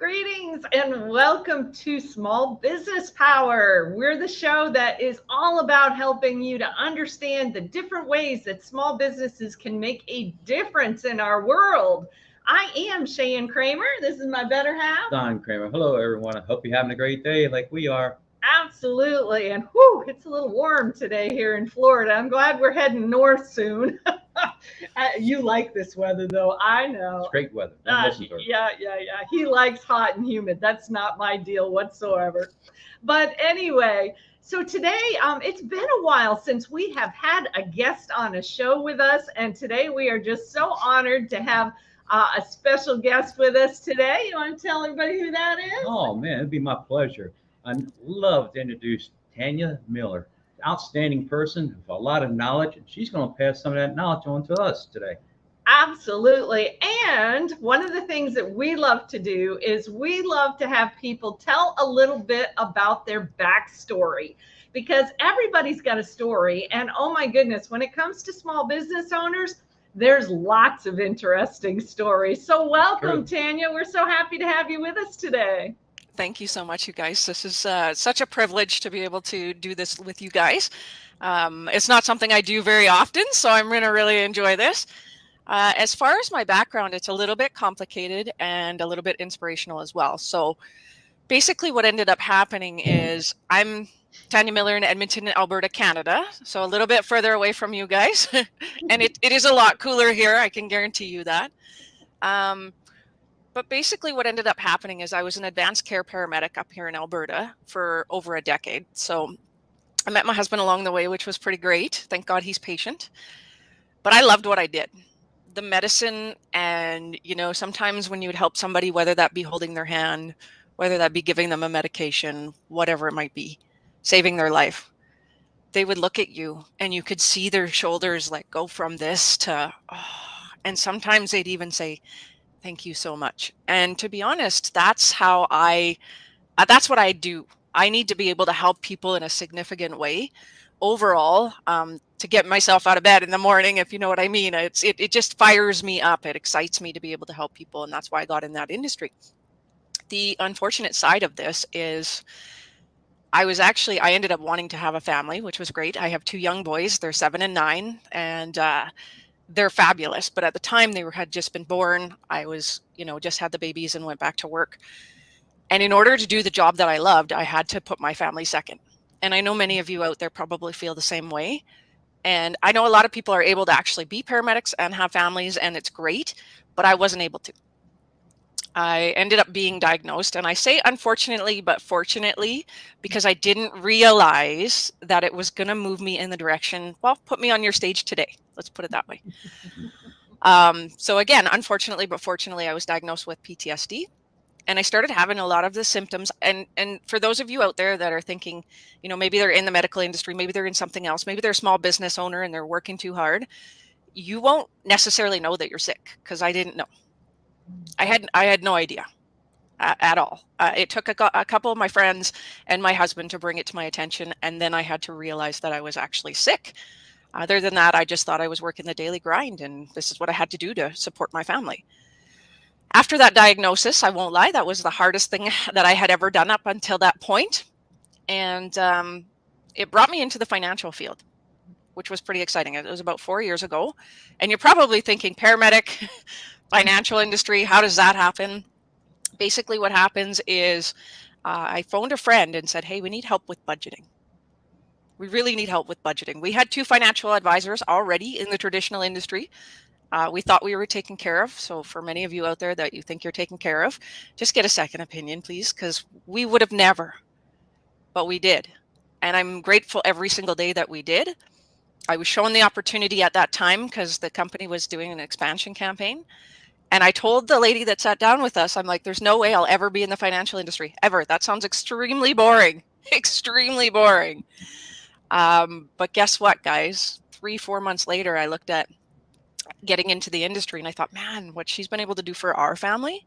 Greetings and welcome to Small Business Power. We're the show that is all about helping you to understand the different ways that small businesses can make a difference in our world. I am Cheyenne Kramer. This is my better half. Don Kramer. Hello, everyone. I hope you're having a great day like we are. Absolutely. And whew, it's a little warm today here in Florida. I'm glad we're heading north soon. You like this weather, though. I know. It's great weather. Don't listen to her. Yeah. He likes hot and humid. That's not my deal whatsoever. But anyway, so today, it's been a while since we have had a guest on a show with us. And today we are just so honored to have a special guest with us today. You want to tell everybody who that is? Oh, man, it'd be my pleasure. I'd love to introduce Tanya Millar, outstanding person with a lot of knowledge, and she's going to pass some of that knowledge on to us today. Absolutely. And one of the things that we love to do is we love to have people tell a little bit about their backstory, because everybody's got a story. And oh my goodness, when it comes to small business owners, there's lots of interesting stories. So welcome, Tanya. We're so happy to have you with us today. Thank you so much, you guys. This is such a privilege to be able to do this with you guys. It's not something I do very often, so I'm going to really enjoy this. As far as my background, it's a little bit complicated and a little bit inspirational as well. So basically what ended up happening is I'm Tanya Millar in Edmonton, Alberta, Canada. So a little bit further away from you guys. And it is a lot cooler here, I can guarantee you that. But basically what ended up happening is I was an advanced care paramedic up here in Alberta for over a decade. So I met my husband along the way, which was pretty great. Thank God he's patient. But I loved what I did. The medicine and, sometimes when you would help somebody, whether that be holding their hand, whether that be giving them a medication, whatever it might be, saving their life, they would look at you and you could see their shoulders like go from this to, and sometimes they'd even say, thank you so much. And to be honest, that's what I do. I need to be able to help people in a significant way overall, to get myself out of bed in the morning, if you know what I mean. It just fires me up. It excites me to be able to help people. And that's why I got in that industry. The unfortunate side of this is I ended up wanting to have a family, which was great. I have 2 young boys. They're 7 and 9. And, they're fabulous. But at the time had just been born, I was, just had the babies and went back to work. And in order to do the job that I loved, I had to put my family second. And I know many of you out there probably feel the same way. And I know a lot of people are able to actually be paramedics and have families, and it's great, but I wasn't able to. I ended up being diagnosed, and I say unfortunately, but fortunately, because I didn't realize that it was going to move me in the direction, put me on your stage today. Let's put it that way. So again, unfortunately, but fortunately, I was diagnosed with PTSD, and I started having a lot of the symptoms. And for those of you out there that are thinking, maybe they're in the medical industry, maybe they're in something else, maybe they're a small business owner and they're working too hard, you won't necessarily know that you're sick, because I didn't know. I had no idea at all. It took a couple of my friends and my husband to bring it to my attention, and then I had to realize that I was actually sick. Other than that, I just thought I was working the daily grind, and this is what I had to do to support my family. After that diagnosis, I won't lie, that was the hardest thing that I had ever done up until that point. And it brought me into the financial field, which was pretty exciting. It was about 4 years ago. And you're probably thinking, paramedic, financial industry, how does that happen? Basically what happens is I phoned a friend and said, hey, we need help with budgeting. We really need help with budgeting. We had 2 financial advisors already in the traditional industry. We thought we were taken care of. So for many of you out there that you think you're taken care of, just get a second opinion, please, because we would have never, but we did. And I'm grateful every single day that we did. I was shown the opportunity at that time because the company was doing an expansion campaign. And I told the lady that sat down with us, I'm like, there's no way I'll ever be in the financial industry, ever. That sounds extremely boring, extremely boring. But guess what, guys? 3-4 months later, I looked at getting into the industry and I thought, man, what she's been able to do for our family,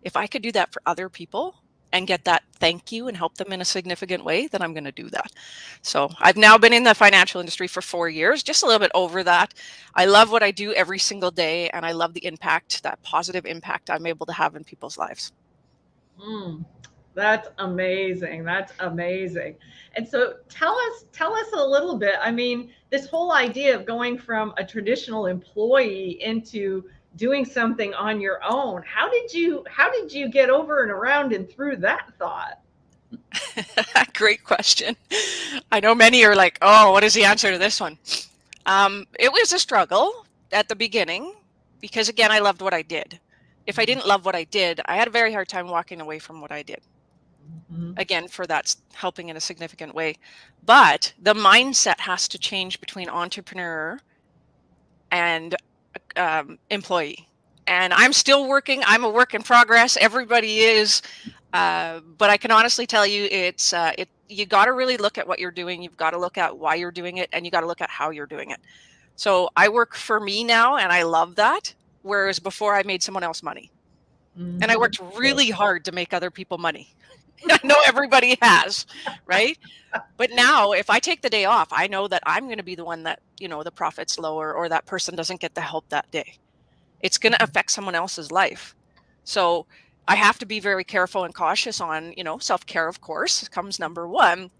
if I could do that for other people and get that thank you and help them in a significant way, then I'm going to do that. So I've now been in the financial industry for 4 years, just a little bit over that. I love what I do every single day, and I love the impact, that positive impact I'm able to have in people's lives. Mm, that's amazing. That's amazing. And so tell us a little bit. I mean, this whole idea of going from a traditional employee into doing something on your own. How did you get over and around and through that thought? Great question. I know many are like, oh, what is the answer to this one? It was a struggle at the beginning because, again, I loved what I did. If I didn't love what I did, I had a very hard time walking away from what I did. Mhm. Again, for that's helping in a significant way. But the mindset has to change between entrepreneur and employee. And I'm still working. I'm a work in progress. Everybody is. But I can honestly tell you, you got to really look at what you're doing. You've got to look at why you're doing it, and you got to look at how you're doing it. So I work for me now, and I love that. Whereas before, I made someone else money, and I Mhm. worked really hard to make other people money. I know everybody has, right? But now, if I take the day off, I know that I'm going to be the one that, the profit's lower or that person doesn't get the help that day. It's going to affect someone else's life. So I have to be very careful and cautious on, self-care, of course, comes number one.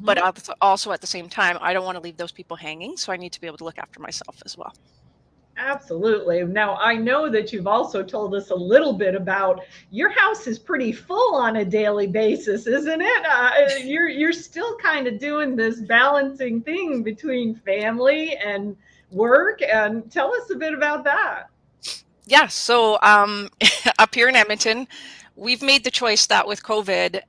But Mhm. also at the same time, I don't want to leave those people hanging. So I need to be able to look after myself as well. Absolutely. Now, I know that you've also told us a little bit about your house is pretty full on a daily basis, isn't it? You're still kind of doing this balancing thing between family and work, and tell us a bit about that. Yeah. So up here in Edmonton, we've made the choice that with COVID,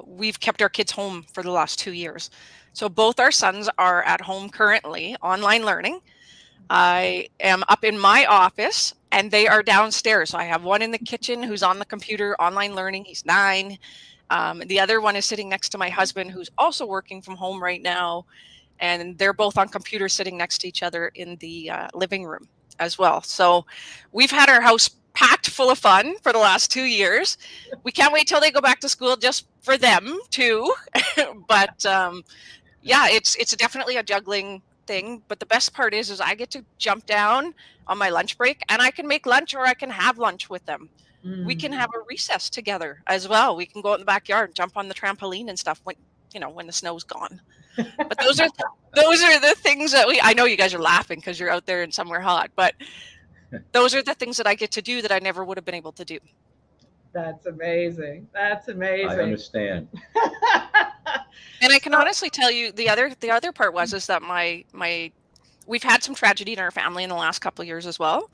we've kept our kids home for the last 2 years. So both our sons are at home currently, online learning. I am up in my office and they are downstairs. So I have one in the kitchen who's on the computer, online learning. He's 9. The other one is sitting next to my husband, who's also working from home right now. And they're both on computers sitting next to each other in the living room as well. So we've had our house packed full of fun for the last 2 years. We can't wait till they go back to school just for them too. But yeah, it's definitely a juggling thing. But the best part is I get to jump down on my lunch break and I can make lunch or I can have lunch with them. We can have Mm. a recess together as well. We can go out in the backyard, jump on the trampoline and stuff when the snow's gone. But those are the things that I know you guys are laughing because you're out there in somewhere hot, but those are the things that I get to do that I never would have been able to do. That's amazing. That's I amazing. understand. And I can So, honestly tell you the other part is that my we've had some tragedy in our family in the last couple of years as well.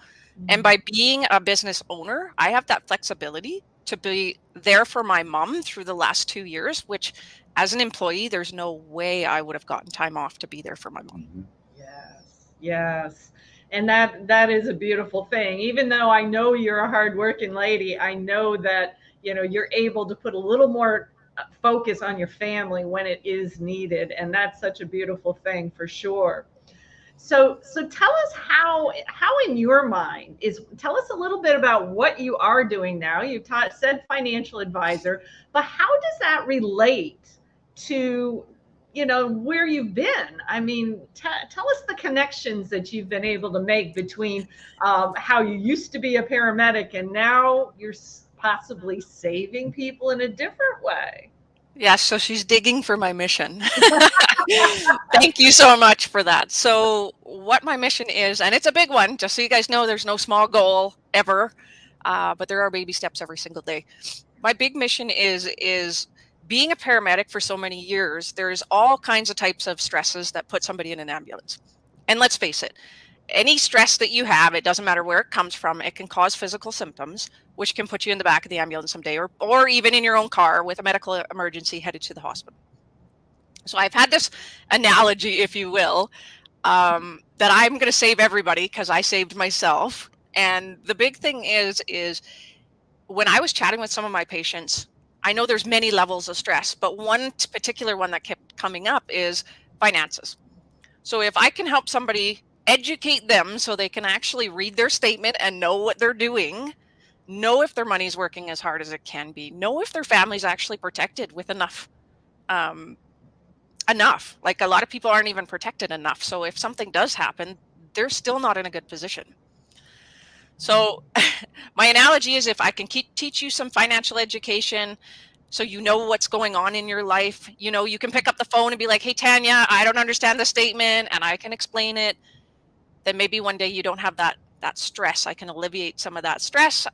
And by being a business owner, I have that flexibility to be there for my mom through the last 2 years, which as an employee, there's no way I would have gotten time off to be there for my mom. Mhm. yes, yes. And that is a beautiful thing. Even though I know you're a hardworking lady, I know that, you're able to put a little more focus on your family when it is needed, and that's such a beautiful thing for sure. So tell us how in your mind is tell us a little bit about what you are doing now. You said financial advisor, but how does that relate to where you've been? I mean, tell us the connections that you've been able to make between how you used to be a paramedic and now you're possibly saving people in a different way. Yeah, so she's digging for my mission. Thank you so much for that. So, what my mission is, and it's a big one, just so you guys know, there's no small goal ever, but there are baby steps every single day. My big mission is being a paramedic for so many years. There's all kinds of types of stresses that put somebody in an ambulance, and let's face it, any stress that you have, it doesn't matter where it comes from, it can cause physical symptoms, which can put you in the back of the ambulance someday, or even in your own car with a medical emergency headed to the hospital. So I've had this analogy, if you will, that I'm going to save everybody because I saved myself. And the big thing is when I was chatting with some of my patients, I know there's many levels of stress, but one particular one that kept coming up is finances. So if I can help somebody educate them so they can actually read their statement and know what they're doing, know if their money's working as hard as it can be, know if their family's actually protected with um, enough. Like a lot of people aren't even protected enough. So if something does happen, they're still not in a good position. So my analogy is, if I can teach you some financial education, so you know what's going on in your life, you can pick up the phone and be like, hey, Tanya, I don't understand the statement, and I can explain it. Then maybe one day you don't have that stress. I can alleviate that stress,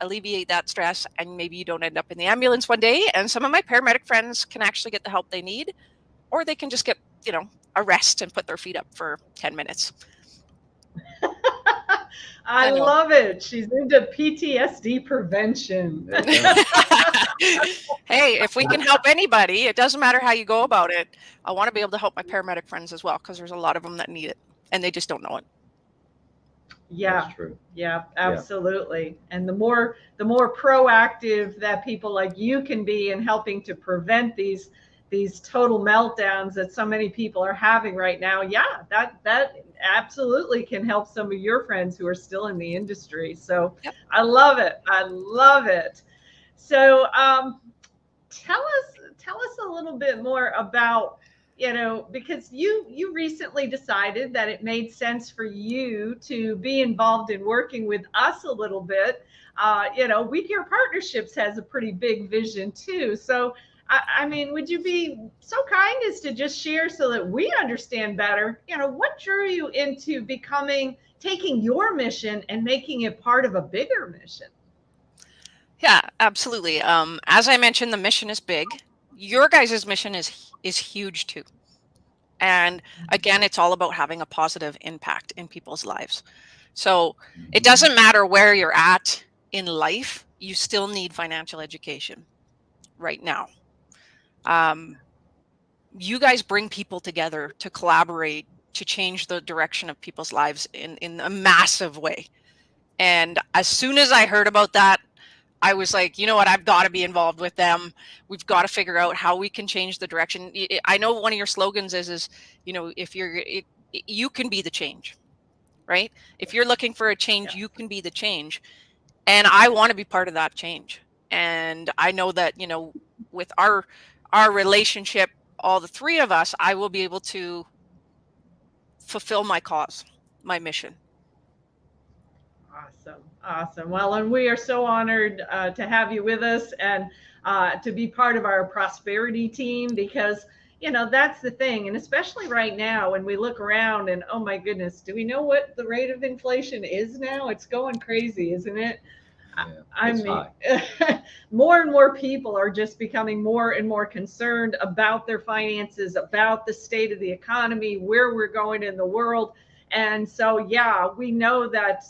and maybe you don't end up in the ambulance one day, and some of my paramedic friends can actually get the help they need, or they can just get, a rest and put their feet up for 10 minutes. I love it. She's into PTSD prevention. Hey, if we can help anybody, it doesn't matter how you go about it. I want to be able to help my paramedic friends as well, because there's a lot of them that need it and they just don't know it. Yeah, That's true. Yeah, absolutely. And the more proactive that people like you can be in helping to prevent these total meltdowns that so many people are having right now, that absolutely can help some of your friends who are still in the industry. So yep. I love it. I love it. So tell us a little bit more about, because you recently decided that it made sense for you to be involved in working with us a little bit. We Hear Partnerships has a pretty big vision too. So, I mean, would you be so kind as to just share so that we understand better, what drew you into taking your mission and making it part of a bigger mission? Yeah, absolutely. As I mentioned, the mission is big. Your guys' mission is huge too. And again, it's all about having a positive impact in people's lives. So it doesn't matter where you're at in life, you still need financial education right now. You guys bring people together to collaborate, to change the direction of people's lives in a massive way. And as soon as I heard about that, I was like, you know what, I've got to be involved with them. We've got to figure out how we can change the direction. I know one of your slogans is, if you can be the change, right? If you're looking for a change, you can be the change. And I want to be part of that change. And I know that, with our relationship, all the three of us, I will be able to fulfill my cause, my mission. Awesome. Well, and we are so honored to have you with us and to be part of our prosperity team, because, that's the thing. And especially right now, when we look around and, oh my goodness, do we know what the rate of inflation is now? It's going crazy, isn't it? Yeah, I mean, more and more people are just becoming more and more concerned about their finances, about the state of the economy, where we're going in the world. And so, we know that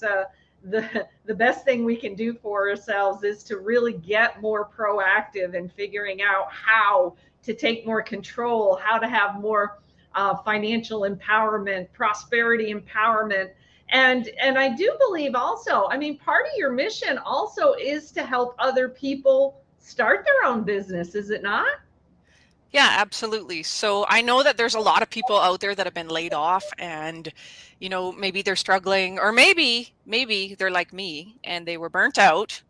the best thing we can do for ourselves is to really get more proactive in figuring out how to take more control, how to have more financial empowerment, prosperity empowerment. And I do believe also, I mean, part of your mission also is to help other people start their own business, is it not? Yeah, absolutely. So I know that there's a lot of people out there that have been laid off, and maybe they're struggling, or maybe they're like me and they were burnt out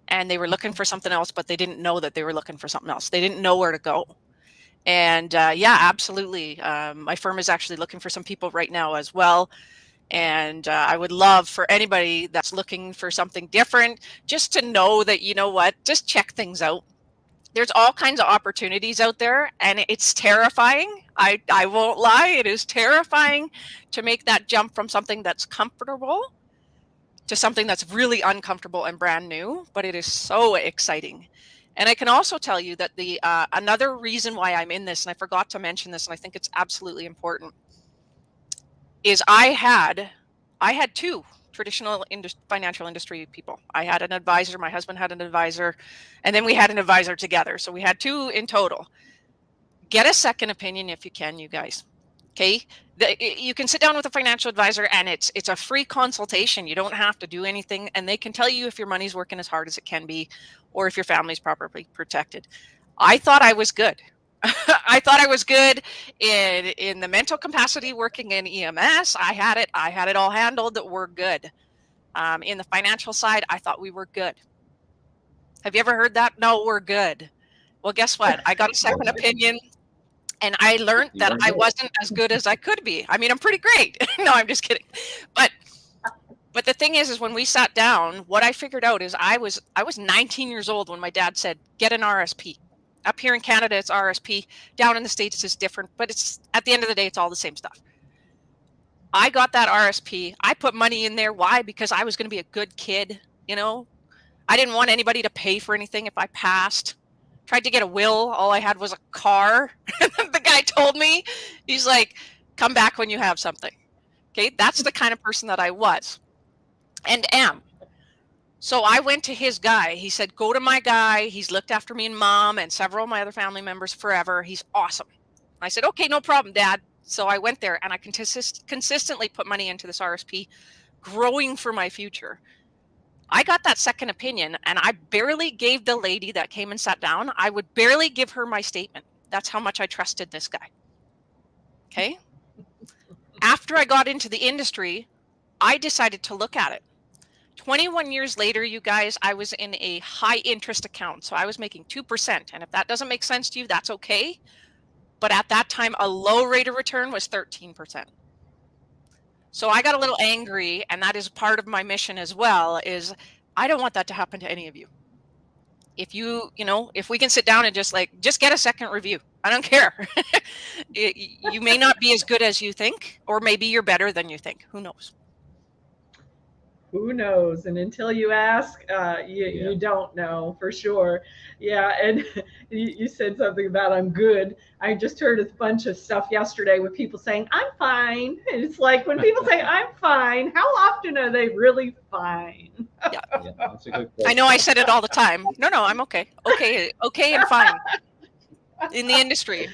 and they were looking for something else, but they didn't know that they were looking for something else. They didn't know where to go. And absolutely. My firm is actually looking for some people right now as well. And I would love for anybody that's looking for something different, just to know that, just check things out. There's all kinds of opportunities out there, and it's terrifying. I won't lie. It is terrifying to make that jump from something that's comfortable to something that's really uncomfortable and brand new, but it is so exciting. And I can also tell you that the another reason why I'm in this, and I forgot to mention this, and I think it's absolutely important, is I had two traditional financial industry people. I had an advisor, my husband had an advisor, and then we had an advisor together. So we had two in total. Get a second opinion if you can, you guys. Okay. You can sit down with a financial advisor, and it's a free consultation. You don't have to do anything, and they can tell you if your money's working as hard as it can be, or if your family's properly protected. I thought I was good. I thought I was good in the mental capacity working in EMS. I had it all handled. We're good. In the financial side, I thought we were good. Have you ever heard that? No, we're good. Well, guess what? I got a second opinion, and I learned that I wasn't as good as I could be. I mean, I'm pretty great. No, I'm just kidding. But But the thing is when we sat down, what I figured out is I was 19 years old when my dad said, get an RSP. Up here in Canada, it's RSP. Down in the States, it's different. But it's at the end of the day, it's all the same stuff. I got that RSP. I put money in there. Why? Because I was going to be a good kid. You know, I didn't want anybody to pay for anything if I passed. Tried to get a will. All I had was a car. The guy told me, he's like, come back when you have something. Okay. That's the kind of person that I was and am. So I went to his guy. He said, go to my guy. He's looked after me and mom and several of my other family members forever. He's awesome. I said, okay, no problem, Dad. So I went there and I consistently put money into this RSP, growing for my future. I got that second opinion and I barely gave the lady that came and sat down, I would barely give her my statement. That's how much I trusted this guy. Okay. After I got into the industry, I decided to look at it. 21 years later, you guys, I was in a high interest account. So I was making 2%. And if that doesn't make sense to you, that's okay. But at that time, a low rate of return was 13%. So I got a little angry, and that is part of my mission as well, is I don't want that to happen to any of you. If if we can sit down and just get a second review, I don't care. You may not be as good as you think, or maybe you're better than you think. Who knows? Who knows? And until you ask, you don't know for sure. Yeah. And you said something about I'm good. I just heard a bunch of stuff yesterday with people saying, I'm fine. And it's like when people say, I'm fine, how often are they really fine? Yeah. That's a good question. I know I said it all the time. No, I'm okay. Okay and fine in the industry.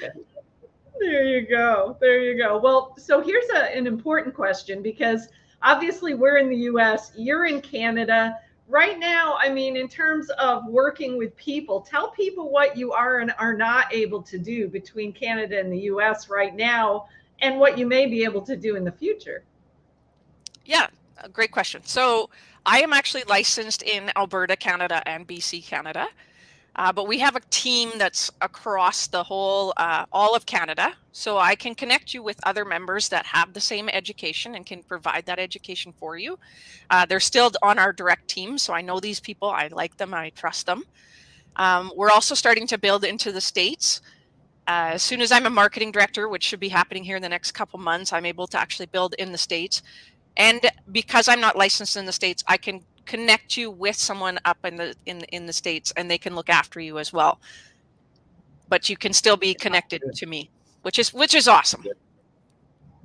There you go. There you go. Well, so here's an important question, because obviously we're in the US, you're in Canada. Right now, I mean, in terms of working with people, tell people what you are and are not able to do between Canada and the US right now, and what you may be able to do in the future. Yeah, great question. So I am actually licensed in Alberta, Canada, and BC, Canada. But we have a team that's across the whole, all of Canada. So I can connect you with other members that have the same education and can provide that education for you. They're still on our direct team. So I know these people, I like them, I trust them. We're also starting to build into the States. As soon as I'm a marketing director, which should be happening here in the next couple months, I'm able to actually build in the States. And because I'm not licensed in the States, I can connect you with someone up in the States, and they can look after you as well. But you can still be connected to me, which is awesome.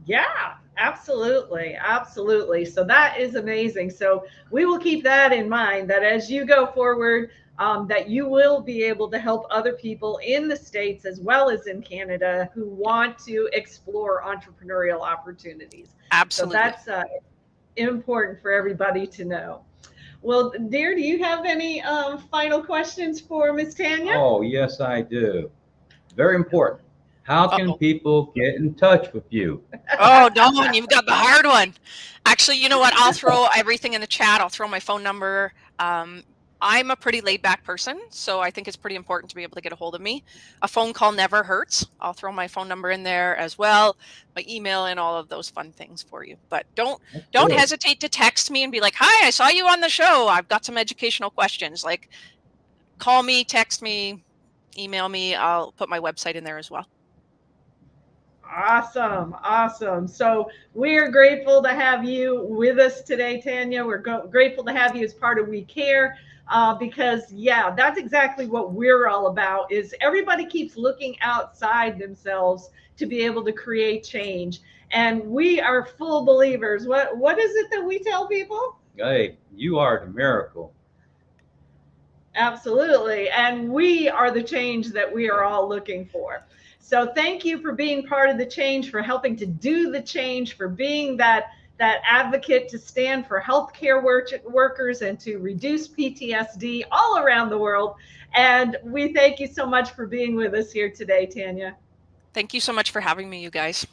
Yeah, absolutely. Absolutely. So that is amazing. So we will keep that in mind, that as you go forward, that you will be able to help other people in the States as well as in Canada who want to explore entrepreneurial opportunities. Absolutely. So that's important for everybody to know. Well, dear, do you have any final questions for Ms. Tanya? Oh, yes, I do. Very important. How can people get in touch with you? Oh, Dawn, you've got the hard one. Actually, you know what? I'll throw everything in the chat. I'll throw my phone number. I'm a pretty laid back person, so I think it's pretty important to be able to get a hold of me. A phone call never hurts. I'll throw my phone number in there as well, my email, and all of those fun things for you. But don't hesitate to text me and be like, hi, I saw you on the show. I've got some educational questions. Like, call me, text me, email me. I'll put my website in there as well. Awesome. Awesome. So we are grateful to have you with us today, Tanya. We're grateful to have you as part of We Care. Because yeah, that's exactly what we're all about, is everybody keeps looking outside themselves to be able to create change. And we are full believers. What is it that we tell people? Hey, you are the miracle. Absolutely. And we are the change that we are all looking for. So thank you for being part of the change, for helping to do the change, for being that advocate to stand for healthcare workers and to reduce PTSD all around the world. And we thank you so much for being with us here today, Tanya. Thank you so much for having me, you guys.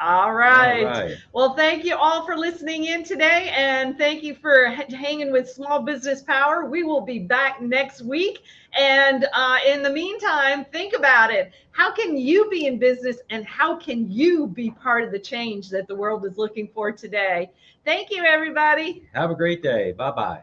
All right. All right. Well, thank you all for listening in today, and thank you for hanging with Small Business Power. We will be back next week. And in the meantime, think about it. How can you be in business, and how can you be part of the change that the world is looking for today? Thank you, everybody. Have a great day. Bye-bye.